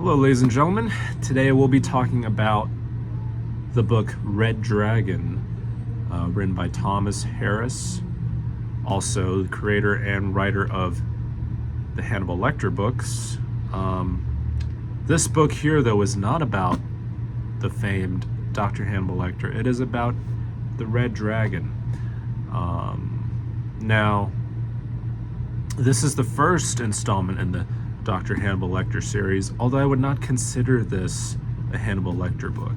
Hello, ladies and gentlemen. Today we'll be talking about the book Red Dragon, written by Thomas Harris, also the creator and writer of the Hannibal Lecter books. This book here, though, is not about the famed Dr. Hannibal Lecter. It is about the Red Dragon. Now, this is the first installment in the Dr. Hannibal Lecter series, although I would not consider this a Hannibal Lecter book.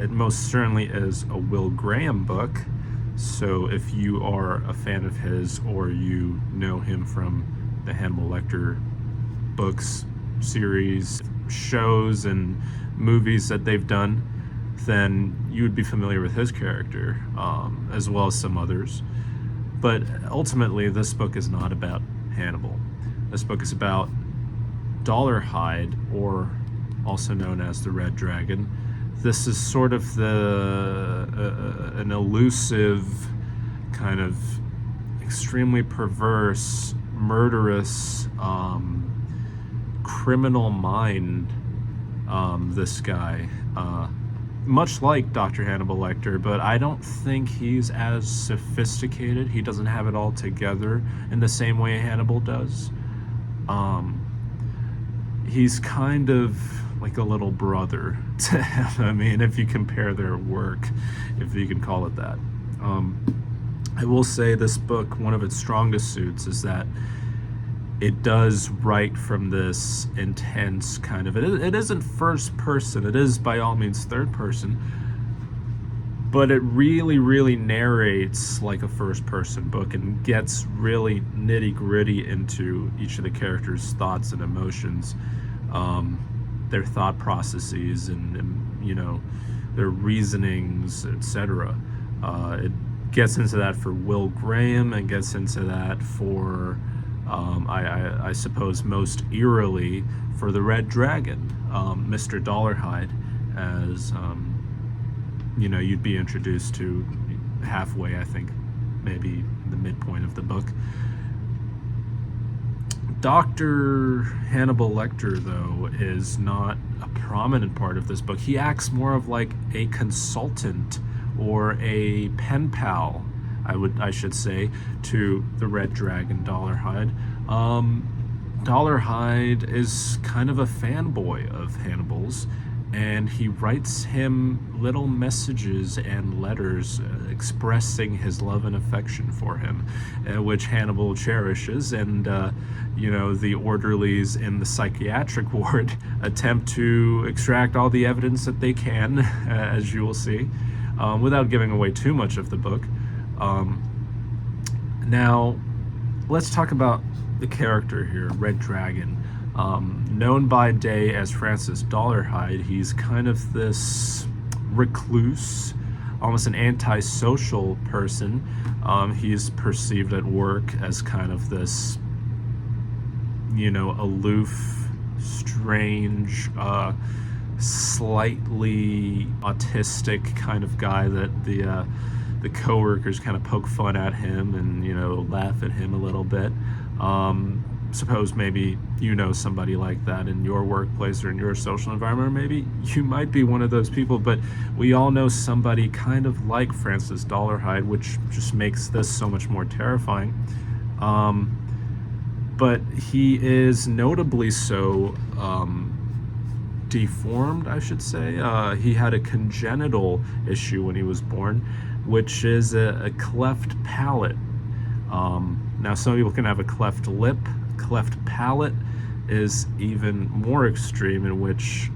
It most certainly is a Will Graham book, so if you are a fan of his or you know him from the Hannibal Lecter books, series, shows, and movies that they've done, then you would be familiar with his character, as well as some others. But ultimately, this book is not about Hannibal. This book is about Dolarhyde, or also known as the Red Dragon. This is sort of an elusive, kind of extremely perverse, murderous, criminal mind, this guy. Much like Dr. Hannibal Lecter, but I don't think he's as sophisticated. He doesn't have it all together in the same way Hannibal does. He's kind of like a little brother to him. I mean, if you compare their work, if you can call it that. I will say this book, one of its strongest suits is that it does write from this intense kind of, it isn't first person, it is by all means third person, but it really narrates like a first person book and gets really nitty gritty into each of the characters' thoughts and emotions, their thought processes and you know, their reasonings, etc. It gets into that for Will Graham and gets into that for I suppose most eerily for the Red Dragon, Mr. Dolarhyde, as you know, you'd be introduced to halfway, I think, maybe the midpoint of the book. Dr. Hannibal Lecter, though, is not a prominent part of this book. He acts more of like a consultant or a pen pal, I should say, to the Red Dragon, Dolarhyde. Dolarhyde is kind of a fanboy of Hannibal's, and he writes him little messages and letters expressing his love and affection for him, which Hannibal cherishes, and you know, the orderlies in the psychiatric ward attempt to extract all the evidence that they can, as you will see, without giving away too much of the book. Now, let's talk about the character here, Red Dragon. Known by day as Francis Dolarhyde, he's kind of this recluse, almost an antisocial person. He's perceived at work as kind of this, you know, aloof, strange, slightly autistic kind of guy that the coworkers kind of poke fun at him and, you know, laugh at him a little bit. Suppose maybe you know somebody like that in your workplace or in your social environment, or maybe you might be one of those people, but we all know somebody kind of like Francis Dolarhyde, which just makes this so much more terrifying. But he is notably so deformed, I should say. He had a congenital issue when he was born, which is a cleft palate. Now, some people can have a cleft lip. Cleft palate is even more extreme, in which,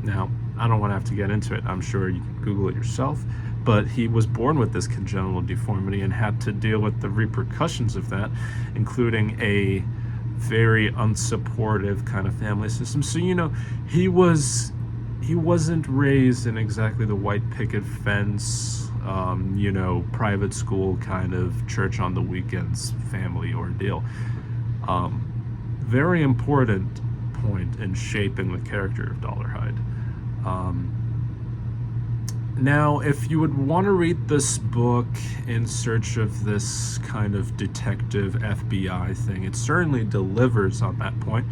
now, I don't want to have to get into it. I'm sure you can Google it yourself. But he was born with this congenital deformity and had to deal with the repercussions of that, including a very unsupportive kind of family system. So, you know, he wasn't raised in exactly the white picket fence, you know, private school kind of church on the weekends family ordeal. Very important point in shaping the character of Dolarhyde. Now, if you would want to read this book in search of this kind of detective FBI thing, it certainly delivers on that point.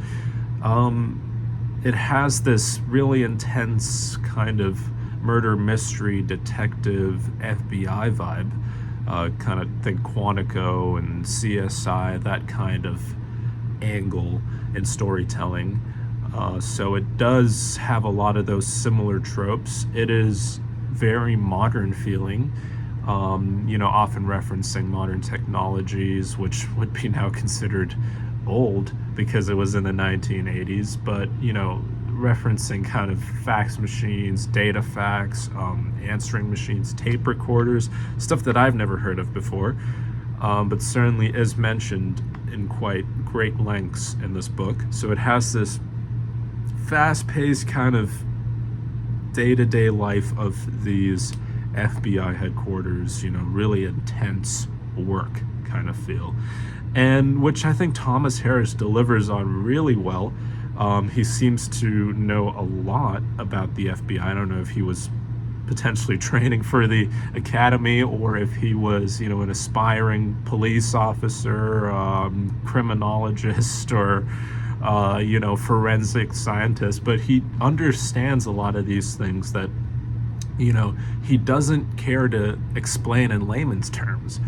it has this really intense kind of murder mystery detective FBI vibe. Kind of think Quantico and CSI, that kind of angle in storytelling. So it does have a lot of those similar tropes. It is very modern feeling, often referencing modern technologies, which would be now considered old because it was in the 1980s, but, referencing kind of fax machines, data fax, answering machines, tape recorders, stuff that I've never heard of before, but certainly is mentioned in quite great lengths in this book. So it has this fast-paced kind of day-to-day life of these FBI headquarters, really intense work kind of feel, and which I think Thomas Harris delivers on really well. He seems to know a lot about the FBI. I don't know if he was potentially training for the academy or if he was, an aspiring police officer, criminologist, or forensic scientist, but he understands a lot of these things that, he doesn't care to explain in layman's terms.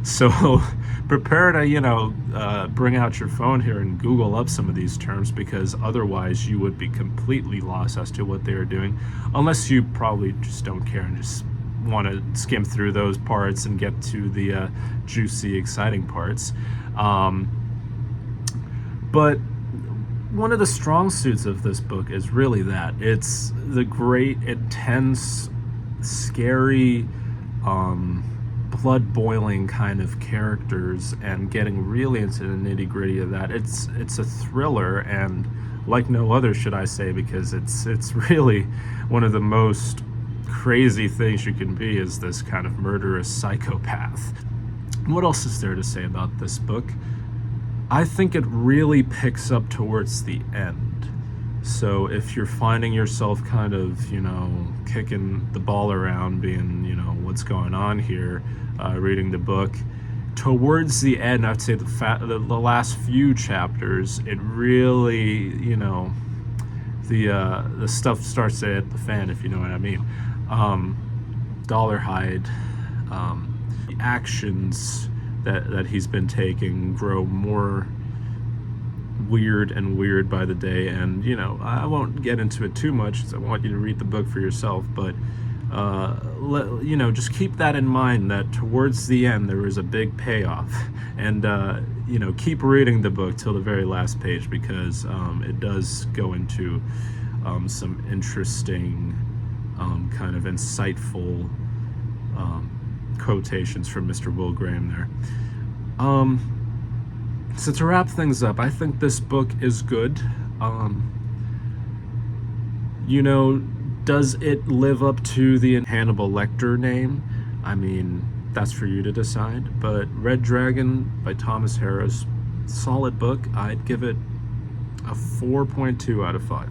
So prepare to, bring out your phone here and Google up some of these terms, because otherwise you would be completely lost as to what they are doing, unless you probably just don't care and just want to skim through those parts and get to the juicy, exciting parts. But one of the strong suits of this book is really that. It's the great, intense, scary, blood-boiling kind of characters, and getting really into the nitty-gritty of that. It's a thriller, and like no other, should I say, because it's really one of the most crazy things you can be, is this kind of murderous psychopath. What else is there to say about this book? I think it really picks up towards the end. So if you're finding yourself kind of, kicking the ball around, being, what's going on here, reading the book, towards the end, I'd say the last few chapters, it really, the stuff starts to hit the fan, if you know what I mean. Dollarhide, the actions that he's been taking grow more weird and weird by the day, and I won't get into it too much because I want you to read the book for yourself, but just keep that in mind, that towards the end there is a big payoff, and keep reading the book till the very last page, because it does go into some interesting kind of insightful quotations from Mr. Will Graham there. So to wrap things up, I think this book is good. Does it live up to the Hannibal Lecter name? I mean, that's for you to decide. But Red Dragon by Thomas Harris, solid book. I'd give it a 4.2 out of 5.